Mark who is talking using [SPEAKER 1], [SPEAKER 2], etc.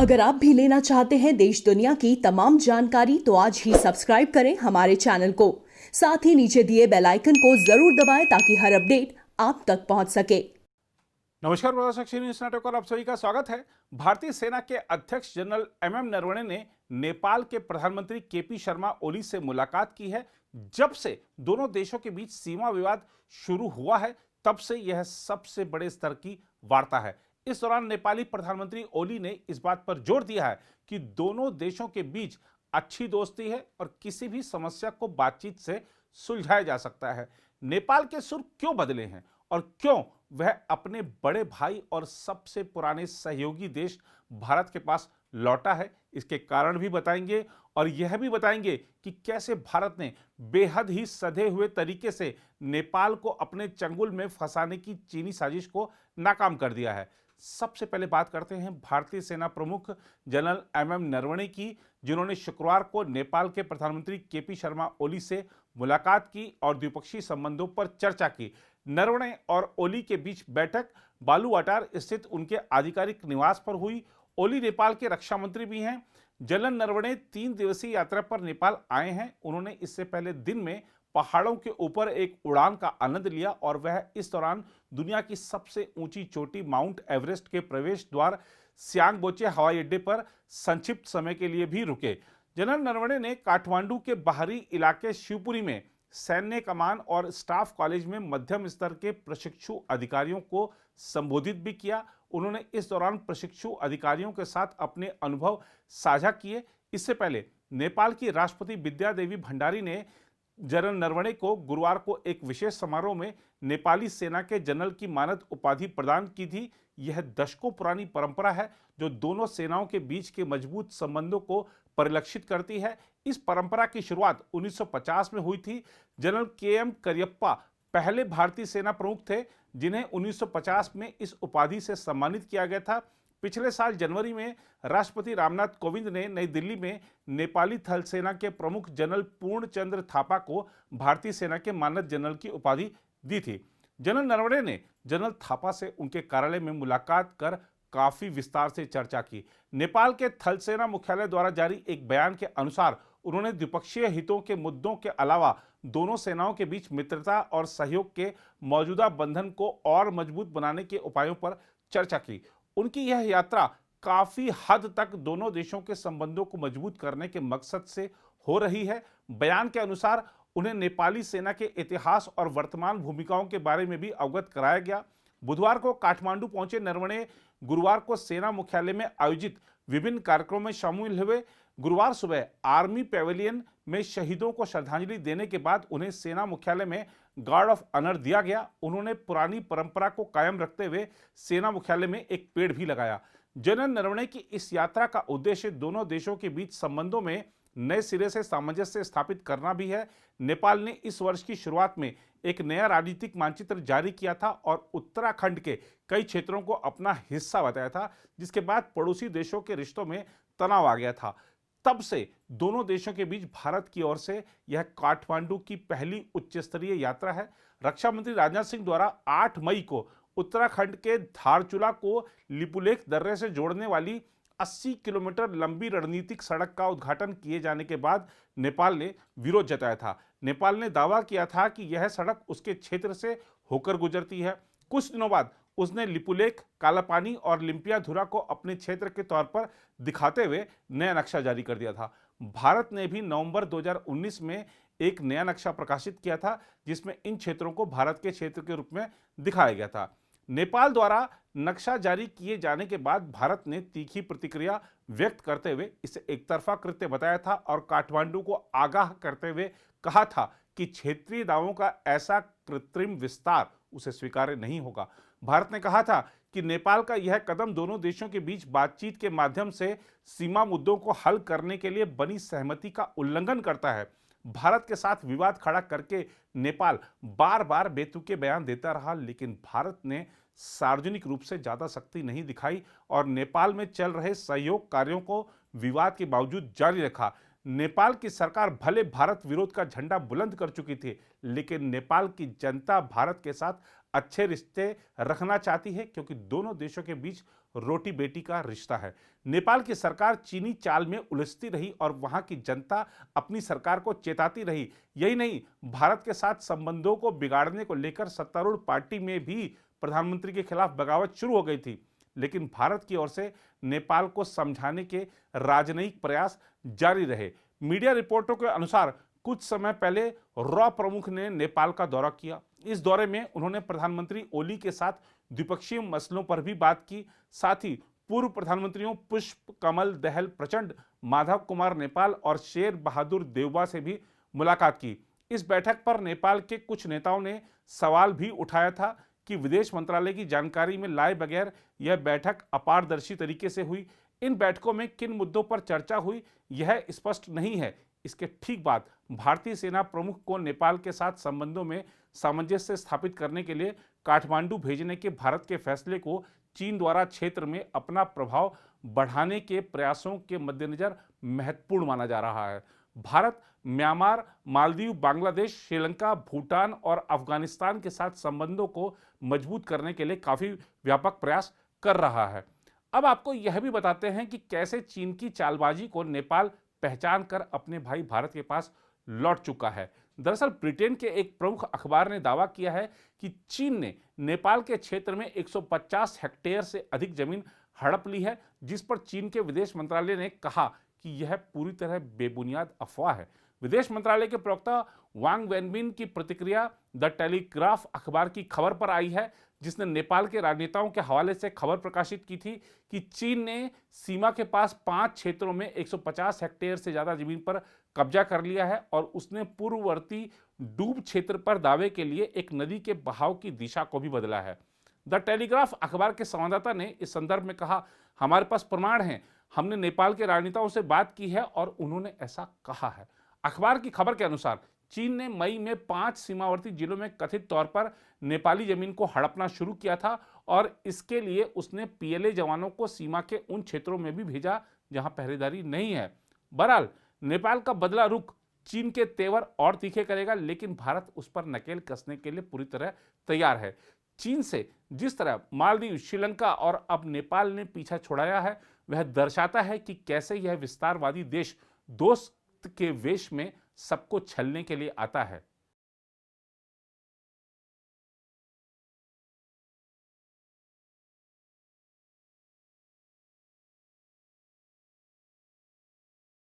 [SPEAKER 1] अगर आप भी लेना चाहते हैं देश दुनिया की तमाम जानकारी तो आज ही सब्सक्राइब करें हमारे चैनल को। साथ ही नीचे दिए बेल आइकन को जरूर दबाएं ताकि हर अपडेट आप तक पहुंच सके।
[SPEAKER 2] नमस्कार, प्रजाशक्ति न्यूज नेटवर्क पर आप सभी का स्वागत है। भारतीय सेना के अध्यक्ष जनरल एमएम नरवणे ने नेपाल के प्रधानमंत्री केपी शर्मा ओली से मुलाकात की है। जब से दोनों देशों के बीच सीमा विवाद शुरू हुआ है तब से यह सबसे बड़े स्तर की वार्ता है। इस दौरान नेपाली प्रधानमंत्री ओली ने इस बात पर जोर दिया है कि दोनों देशों के बीच अच्छी दोस्ती है और किसी भी समस्या को बातचीत से सुलझाया जा सकता है। नेपाल के सुर क्यों बदले हैं और क्यों वह अपने बड़े भाई और सबसे पुराने सहयोगी देश भारत के पास लौटा है, इसके कारण भी बताएंगे और यह भी बताएंगे कि कैसे भारत ने बेहद ही सधे हुए तरीके से नेपाल को अपने चंगुल में फंसाने की चीनी साजिश को नाकाम कर दिया है। सबसे पहले बात करते हैं भारतीय सेना प्रमुख जनरल एमएम नरवणे की, जिन्होंने शुक्रवार को नेपाल के प्रधानमंत्री केपी शर्मा ओली से मुलाकात की और द्विपक्षीय संबंधों पर चर्चा की। नरवणे और ओली के बीच बैठक बालूवाटार स्थित उनके आधिकारिक निवास पर हुई। ओली नेपाल के रक्षा मंत्री भी हैं। जनरल नरवणे 3 दिवसीय यात्रा पर नेपाल आए हैं। उन्होंने इससे पहले दिन में पहाड़ों के ऊपर एक उड़ान का आनंद लिया और वह इस दौरान दुनिया की सबसे ऊंची चोटी माउंट एवरेस्ट के प्रवेश द्वार सियांगबोचे हवाई अड्डे पर संक्षिप्त समय के लिए भी रुके। जनरल नरवणे ने काठमांडू के बाहरी इलाके शिवपुरी में सैन्य कमान और स्टाफ कॉलेज में मध्यम स्तर के प्रशिक्षु अधिकारियों को संबोधित भी किया। उन्होंने इस दौरान प्रशिक्षु अधिकारियों के साथ अपने अनुभव साझा किए। इससे पहले नेपाल की राष्ट्रपति विद्या देवी भंडारी ने जनरल नरवणे को गुरुवार को एक विशेष समारोह में नेपाली सेना के जनरल की मानद उपाधि प्रदान की थी। यह दशकों पुरानी परंपरा है जो दोनों सेनाओं के बीच के मजबूत संबंधों को परिलक्षित करती है। इस परंपरा की शुरुआत 1950 में हुई थी। General KM. करियप्पा पहले भारतीय सेना प्रमुख थे जिन्हें 1950 में इस उपाधि से सम्मानित किया गया था। पिछले साल जनवरी में राष्ट्रपति रामनाथ कोविंद ने नई दिल्ली में नेपाली थल सेना के प्रमुख जनरल पूर्णचंद्र थापा को भारतीय सेना के मानद जनरल की उपाधि दी थी। जनरल नरवणे ने जनरल थापा से उनके कार्यालय में मुलाकात कर काफी विस्तार से चर्चा की। नेपाल के थल सेना मुख्यालय द्वारा जारी एक बयान के अनुसार उन्होंने द्विपक्षीय हितों के मुद्दों के अलावा दोनों सेनाओं के बीच मित्रता और सहयोग के मौजूदा बंधन को और मजबूत बनाने के उपायों पर चर्चा की। उनकी यह यात्रा काफी हद तक दोनों देशों के संबंधों को मजबूत करने के मकसद से हो रही है। बयान के अनुसार उन्हें नेपाली सेना के इतिहास और वर्तमान भूमिकाओं के बारे में भी अवगत कराया गया। बुधवार को काठमांडू पहुंचे नरवणे गुरुवार को सेना मुख्यालय में आयोजित विभिन्न कार्यक्रमों में शामिल हुए। गुरुवार सुबह आर्मी पैवेलियन में शहीदों को श्रद्धांजलि देने के बाद उन्हें सेना मुख्यालय में गार्ड ऑफ ऑनर दिया गया। उन्होंने पुरानी परंपरा को कायम रखते हुए सेना मुख्यालय में एक पेड़ भी लगाया। जनरल नरवणे की इस यात्रा का उद्देश्य दोनों देशों के बीच संबंधों में नए सिरे से सामंजस्य स्थापित करना भी है। नेपाल ने इस वर्ष की शुरुआत में एक नया राजनीतिक मानचित्र जारी किया था और उत्तराखंड के कई क्षेत्रों को अपना हिस्सा बताया था, जिसके बाद पड़ोसी देशों के रिश्तों में तनाव आ गया था। तब से दोनों देशों के बीच भारत की ओर से यह काठमांडू की पहली उच्च स्तरीय यात्रा है। रक्षा मंत्री राजनाथ सिंह द्वारा 8 मई को उत्तराखंड के धारचूला को लिपुलेख दर्रे से जोड़ने वाली 80 किलोमीटर लंबी रणनीतिक सड़क का उद्घाटन किए जाने के बाद नेपाल ने विरोध जताया था। नेपाल ने दावा किया था कि यह सड़क उसके क्षेत्र से होकर गुजरती है। कुछ दिनों बाद उसने लिपुलेख, कालापानी और लिम्पियाधुरा को अपने क्षेत्र के तौर पर दिखाते हुए नया नक्शा जारी कर दिया था। भारत ने भी नवंबर 2019 में एक नया नक्शा प्रकाशित किया था जिसमें इन क्षेत्रों को भारत के क्षेत्र के रूप में दिखाया गया था। नेपाल द्वारा नक्शा जारी किए जाने के बाद भारत ने तीखी प्रतिक्रिया व्यक्त करते हुए इसे एकतरफा कृत्य बताया था और काठमांडू को आगाह करते हुए कहा था कि क्षेत्रीय दावों का ऐसा कृत्रिम विस्तार उसे स्वीकार्य नहीं होगा। भारत ने कहा था कि नेपाल का यह कदम दोनों देशों के बीच बातचीत के माध्यम से सीमा मुद्दों को हल करने के लिए बनी सहमति का उल्लंघन करता है। भारत के साथ विवाद खड़ा करके नेपाल बार बार बेतुके बयान देता रहा, लेकिन भारत ने सार्वजनिक रूप से ज्यादा सख्ती नहीं दिखाई और नेपाल में चल रहे सहयोग कार्यों को विवाद के बावजूद जारी रखा। नेपाल की सरकार भले भारत विरोध का झंडा बुलंद कर चुकी थी, लेकिन नेपाल की जनता भारत के साथ अच्छे रिश्ते रखना चाहती है, क्योंकि दोनों देशों के बीच रोटी बेटी का रिश्ता है। नेपाल की सरकार चीनी चाल में उलझती रही और वहां की जनता अपनी सरकार को चेताती रही। यही नहीं, भारत के साथ संबंधों को बिगाड़ने को लेकर सत्तारूढ़ पार्टी में भी प्रधानमंत्री के खिलाफ बगावत शुरू हो गई थी, लेकिन भारत की ओर से नेपाल को समझाने के राजनयिक प्रयास जारी रहे। मीडिया रिपोर्टों के अनुसार कुछ समय पहले रॉ प्रमुख ने नेपाल का दौरा किया। इस दौरे में उन्होंने प्रधानमंत्री ओली के साथ द्विपक्षीय मसलों पर भी बात की। साथ ही पूर्व प्रधानमंत्रियों पुष्प कमल दहल प्रचंड, माधव कुमार नेपाल और शेर बहादुर देउबा से भी मुलाकात की। इस बैठक पर नेपाल के कुछ नेताओं ने सवाल भी उठाया था कि विदेश मंत्रालय की जानकारी में लाए बगैर यह बैठक अपारदर्शी तरीके से हुई। इन बैठकों में किन मुद्दों पर चर्चा हुई, यह स्पष्ट नहीं है। इसके ठीक बाद भारतीय सेना प्रमुख को नेपाल के साथ संबंधों में सामंजस्य स्थापित करने के लिए काठमांडू भेजने के भारत के फैसले को चीन द्वारा क्षेत्र में अपना प्रभाव बढ़ाने के प्रयासों के मद्देनजर महत्वपूर्ण माना जा रहा है। भारत म्यांमार, मालदीव, बांग्लादेश, श्रीलंका, भूटान और अफगानिस्तान के साथ संबंधों को मजबूत करने के लिए काफी व्यापक प्रयास कर रहा है। अब आपको यह भी बताते हैं कि कैसे चीन की चालबाजी को नेपाल पहचान कर अपने भाई भारत के पास लौट चुका है। दरअसल ब्रिटेन के एक प्रमुख अखबार ने दावा किया है कि चीन ने नेपाल के क्षेत्र में 150 हेक्टेयर से अधिक जमीन हड़प ली है, जिस पर चीन के विदेश मंत्रालय ने कहा कि यह पूरी तरह बेबुनियाद अफवाह है। विदेश मंत्रालय के प्रवक्ता वांग वेनबिन की प्रतिक्रिया द टेलीग्राफ अखबार की खबर पर आई है, जिसने नेपाल के राजनेताओं के हवाले से खबर प्रकाशित की थी कि चीन ने सीमा के पास 5 क्षेत्रों में 150 हेक्टेयर से ज्यादा जमीन पर कब्जा कर लिया है और उसने पूर्ववर्ती डूब क्षेत्र पर दावे के लिए एक नदी के बहाव की दिशा को भी बदला है। द टेलीग्राफ अखबार के संवाददाता ने इस संदर्भ में कहा, हमारे पास प्रमाण हैं, हमने नेपाल के राजनेताओं से बात की है और उन्होंने ऐसा कहा है। अखबार की खबर के अनुसार चीन ने मई में 5 सीमावर्ती जिलों में कथित तौर पर नेपाली जमीन को हड़पना शुरू किया था और इसके लिए उसने पीएलए जवानों को सीमा के उन क्षेत्रों में भी भेजा जहां पहरेदारी नहीं है। बहरहाल नेपाल का बदला रुख चीन के तेवर और तीखे करेगा, लेकिन भारत उस पर नकेल कसने के लिए पूरी तरह तैयार है। चीन से जिस तरह मालदीव, श्रीलंका और अब नेपाल ने पीछा छुड़ाया है, वह दर्शाता है कि कैसे यह विस्तारवादी देश दोस्त के वेश में सबको छलने के लिए आता है।